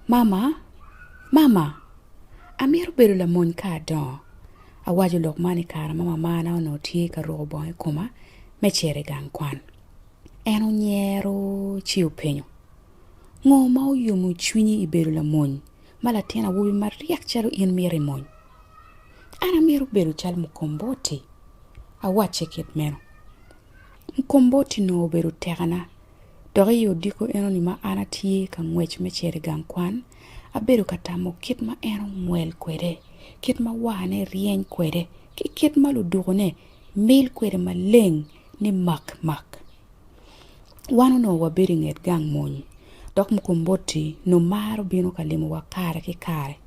Mama, amiro bedo la mon ka don. Awajo lok mani kara mama mana ono tie ka robo e kuma me chere gang kwan. Eno nyero chiu penyo. Ngo ma oyumu chwinyi ibedo la mon. Mala tena wubi mariak chalo in mire mon. Ana miro bedo chal Mkomboti. Awache kit meno. Mkomboti no bedo tegana. Dore yo diko eno ni ma ana tie ka ngwech me chere gang kwan. Abedo katamo kit ma eno mwel kwede. Kit ma wane rieny kwede. Kit ma ludugone mil kwede ma leng ni mak. Wano no wabiri nget gang monyi. Dok Mkomboti no maro bino kalimo wa kare ki kare.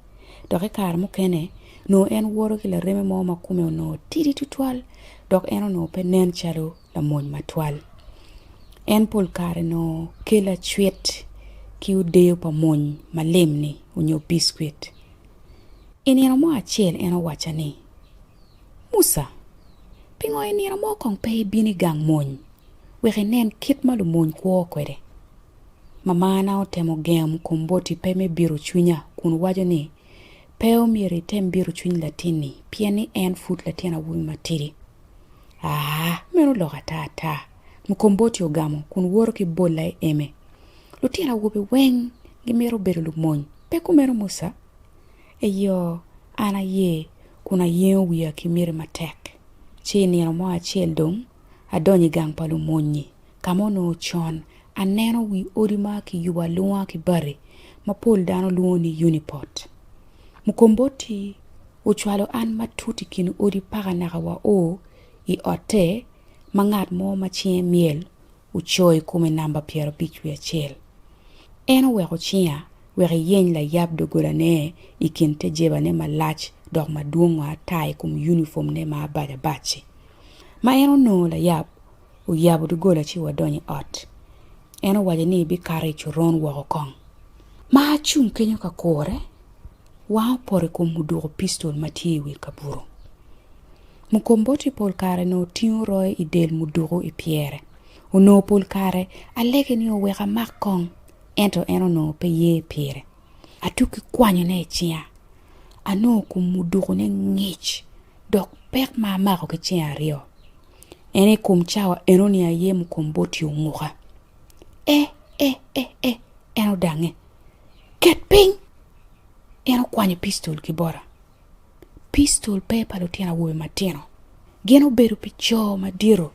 Dok kare mukene no en woro ki la reme mo makume no tiri tutwal. Dok eno no pe nen chalo la monyi matwal. En pol kare no kela chwet ki udeo pa monyi malemni unyo biskuit. Enieno mo achiel eno wachani. Musa, pingo enieno mo kong pe bini gang monyi. Weke nen kit malu monyi kuo kwede. Mama na otemo gem Mkomboti pe me biro chwinya kun wajo ni peo mire tem biro chwiny latini pieni en fut latina wumi matiri. Meno loka ta. Mkomboti ogamo kun woro ki bola eme. Lutina wubi weng gimero biro lu monyi. Pe kumero Musa? Eyo ana ye kuna yen wiya ki mire matek. Chini ya mo achiel dong adonyi gang palu monyi. Kamono chon aneno wi odi ma ki yuwa luwa ki bari mapol dano luwa ni Uniport. Mkomboti uchwalo an matuti kinu odi paga nakawa o i ote mangat mo machie miel uchoy kume namba piero bichwi achiel. Eno weko chia weke yeny la yab do gola ne ikinte jeba ne malach dok maduongo atai kum uniform ne ma abada bachi. Ma eno no la yab u yabu do gola chi wadonyi ot. Eno waje ni bi kare churon wako kong. Ma achung kenyo ka kore wao pore kum mudugo pistol matiwi kaburo. Mkomboti pol kare no tiu roe i del mudugo i piere. Uno pol kare alege ni o weka mak kong. Ento eno no pe ye piere. Atuki kwanyo ne chia. Ano kum mudugo ne ngich. Dok pek ma mako ke chia rio. Ene kum chawa eno ni aye Mkomboti unguka. Eno dange. Get ping! Eno kwanyo pistol kibora. Pistol pe palotiana wuwe matino. Geno beru picho madiro.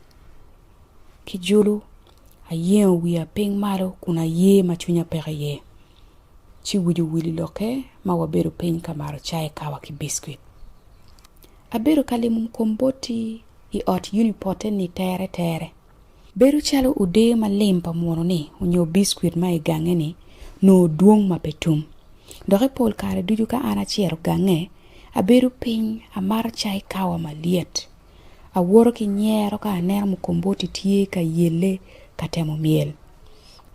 Kijulu ayen wiya ping malo kuna ye machunya peka ye. Chi wuju wili loke ma waberu ping kamaro chai kawa ki biskuit. Aberu kalimu Mkomboti i ot Uniport ni tere. Beru chalo ude ma lempa mwono ni unyo biskuit ma igange ni no duong mapetum. Dore pol kare duju ka ana chiero gange aberu ping amar chai kawa maliet. Aworo ki nyero ka anero Mkomboti tie ka yele katemo miel.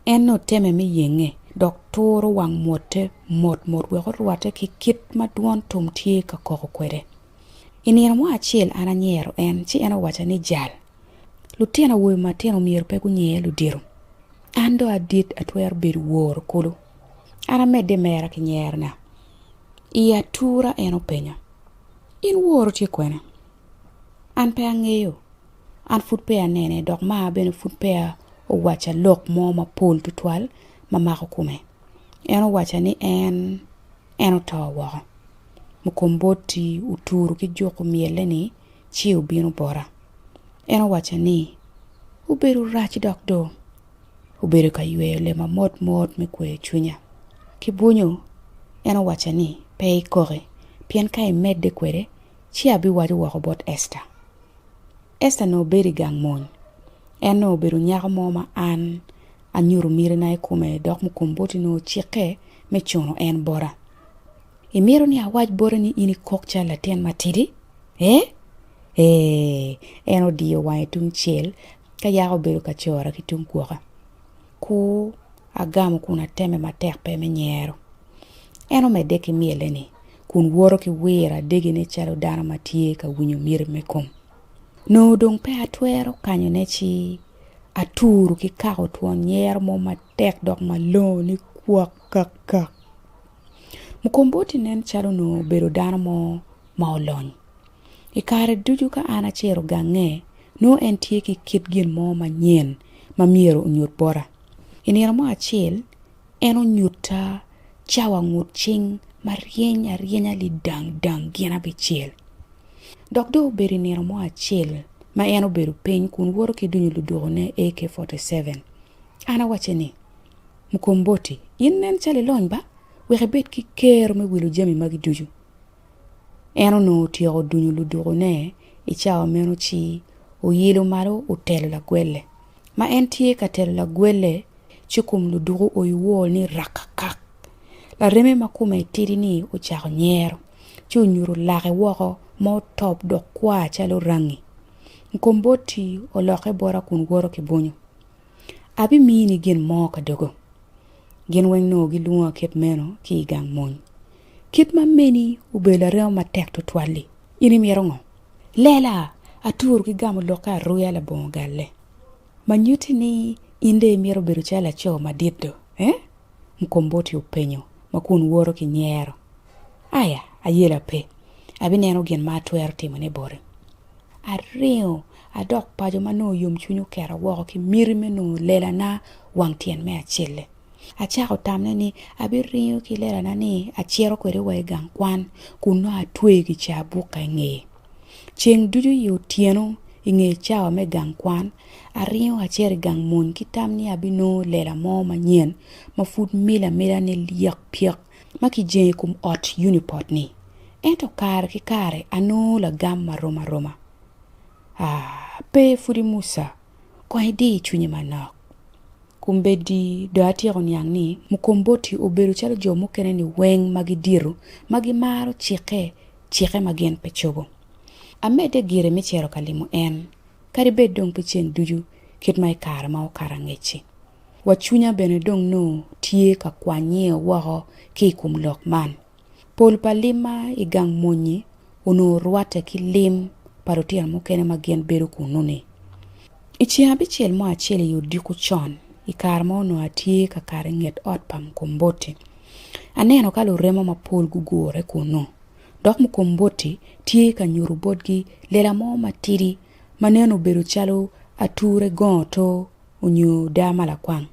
Eno teme mi yenge dok toro wang mote mot weko ruate ki kit maduon tum tie ka koko kwede. Inieno mo achiel ana nyero en chi eno wacha ni jal. Lutina wuwe matino mier pegu nye ludiro. Ando adit atwer beru wor kulu. Ana mede mera ki nyerna. Iya tura eno penya. In woro tie kwene. An pe angeyo. An fut pe anene dok maa bene fut pe o wacha lok mo ma pol tutwal ma mako kume. Eno wacha ni eno tawa wako. Mkomboti uturu ki joko miele ni chi ubino bora. Eno wacha ni uberu rachi dokdo. Uberu ka yue le ma mot me kwe chunya. Kibunyo eno wacha ni pe kore pien kai medde kwere chi abi waju wako bot Esther no beri gang mon. Eno beru nyako moma an anyuru mire na ikume dok Mkomboti no chike me chono en bora. Imiro ni awaj bora ni ini kokcha laten matidi? Eno diyo wanyi tung chiel ka yako beru kachora ki tung kuwaka. Ku agamu kuna teme matek pe me nyero. Eno me deki miele ni kun woro ki wira degi ne chalo dana matie ka winyo mire me kum. No dong pe atwero kanyo ne chi aturu ki kako tuon nyer mo matek dok malo ni kuak kak. Mukomboti nen chalo no bedo dano mo ma olony. I kare duju ka an achero gange no en tie ki kit gin mo manyien ma miero onyut bora. Iniro mo achiel en onyuta chawa ngut ching marienya li dang gin abichiel. Dok do beri niro mo achiel ma en obedo piny kun woro ki dunyo ludugo ne AK-47. Ana wache ni, Mukomboti, in nen chali lony ba? Weke bet ki kero me wilo jami magi duju. Eno no tiyo dunyo ludugo ne ichawa meno chi o yilo malo o telo la gwele. Ma en tie ka telo la gwele chukum ludugo o iwol ni rakakak. La reme makume tiri ni o chako nyero. Chu nyuru lake woko mo top do kwa chalo rangi. Mukomboti o loke bora kun woro ki bunyo. Abi mini gin mo ka dogo. Gin weng no gilunga kip meno ki gang mony. Kip ma meni ubela reo matek to twali. Ini mirongo. Lela, aturu ki gamu loka ruya la bongo galle. Manyuti ni inde miro beru chala cho madito, Mukomboti upenyo, makun woro ki nyero. Aya, ayela pe. Abi neno gin ma tuero timo ne bore. Areo, adok pajo mano yom chunyo kera woko ki miri meno lela na wang tien me achile. Achako tamne ni abi rinyo ki lela na ni achiero kwere wa gang kwan kuno atwe ki chabuka nge. Cheng duju yu tieno inge chawa me gang kwan arinyo achiero gang mon ki tamni abi no lela mo manyen mafut mila ni liyak piyak maki jenye kum ot uniport ni. Ento kare ki kare ano la gam maroma. Pe fudi Musa kwa hidi chunye manok. Kumbedi do atiyo nyang ni Mukomboti oberu chalo jo mukene ni weng magidiru magi maro chike magen pechobo. Amede gire michero kalimu en karibe dong pichen duju kit mai kara ma okara ngechi. Wachunya bene dong no tie ka kwanye waho ki kum lok man. Pol palima igang monyi uno ruate ki lim parotia mukene magen beru kunune. Ichi abichiel mo achiel yudiku chon. Ikar mo no atie ka kare nget ot pa Mukomboti. Aneno kalo remo mapol gugore kuno. Dok Mukomboti tie ka nyuru bodgi lela mo matiri maneno beru chalo ature gonto unyu dama la kwang.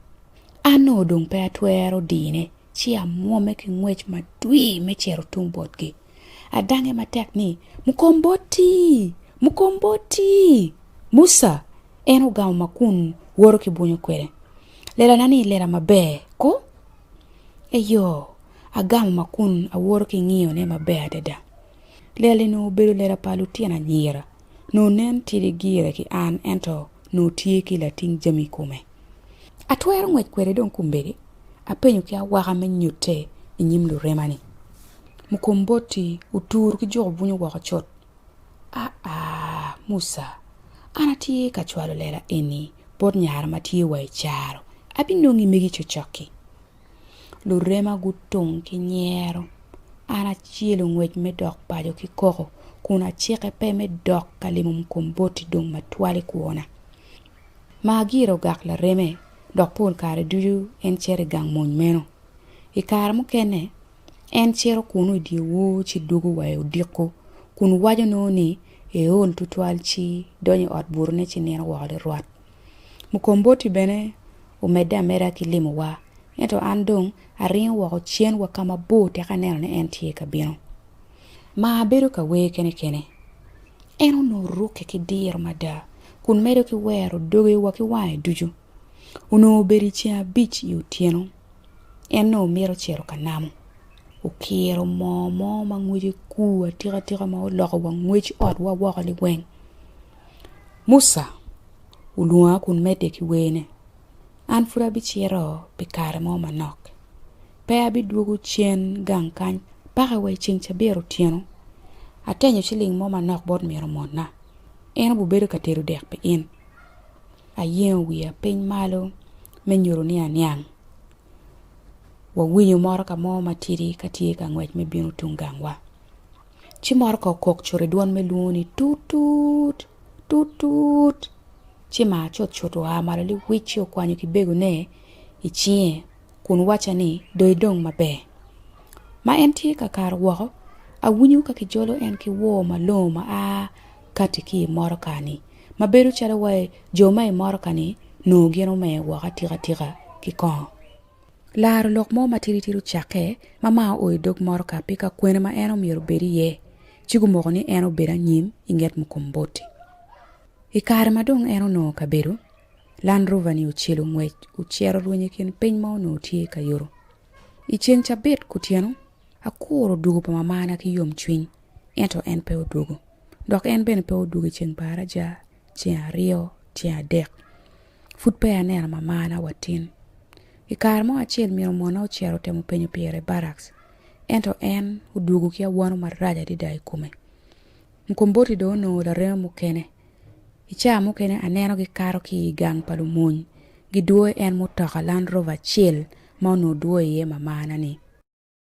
Ano dong pe atuero dine chi amuome ki ngwech madwi mechero tung bodgi. Adange matek ni Mukomboti Musa eno gao makun woro ki bunyo kwere. Lela nani lela mabe ko? Eyo, agam makun aworo ki ngiyo ne mabe adeda. Lela no beru lela palutia na nyira. No nen tiri gira ki an ento no tie ki lating jami kume. Atuero ngwech kwere don kumberi. Apenyo ki awaka menyute inyimlu remani. Mukomboti uturu ki jogo bunyo waka chot. Musa. Ana tie kachwalo lela eni. Bod nyara matie wa icharo. Abi nongi megi chochoki. Lurema gutung ki nyero. Ana chielo ngwech me dok pajo ki koko. Kuna chike pe me dok kalimu Mukomboti dong matwali kuona. Magiro gak la reme. Dok pol kare duju en chere gang mony meno. Ikare mukene en chero kunu di wo chi dugu wa udiko. Kunu wajo no ni ol tutwal chi donyi ot burne chi nena wale ruat. Mukomboti bene umeda mera kilimu wa. Ento andong arinyo wako chien wakama bo teka neno ne entie kabino. Ma bedo ka we kene. Eno no ruke ki dir mada. Kun medo ki wero doge waki wae duju. Uno beri chia beach yu tieno. Eno miro chero kanamu. Ukiro mo mangweji kuwa tira ma uloko wangweji ot wa wakali weng. Musa ulua kun mede ki wene. Anfura bichiro pikare mo manok. Pe abidugu chien gang kany paka we ching chabero tieno. Atenyo chiling mo manok bod miro mona. Eno bubedo kateru dek pe in. Ayen wia peny malo menyuru ni anyang. Wawinyo moro ka mo matiri katie ka ngwech me bino tungang wa. Chi moro ka kok chore duon me luoni tutut. Chi ma chot wa marali wichi okwanyo kibego ne ichie kun wacha ni doidong mabe. Ma en tye ka kara woko, awinyo ka kijolo en ki wo malong ma kati ki motoka ni. Ma bedo calo wae jo ma i motoka ni no gin ome woko tika ki kongo. Laro lok mo matiri chake ma oi dog motoka pika kwene ma en omiro bedi ye. Chigu moko ni en obedo anyim inget Mkomboti. I kare madong en ono kabedo, Land Rover ni uchelo ngwech, uchero rwenye kin piny ma ono tie ka yoro. I chieng chabet kutieno, akuro dugo pa mamana ki yom chwiny, ento en pe odugo. Dok en bene pe odugo chieng baraja, chieng ario, chieng adek. Fut pe anena mamana watin. I kare mo achiel miro mwana ochero temo penyo pire barracks, ento en odugo kia wano maraja di dai kume. Mkomboti do no la remo mukene. Icha mukene aneno gi karo ki gang palu muny. Giduo en mutoka Land Rover chiel ma ono duo ye mamana ni.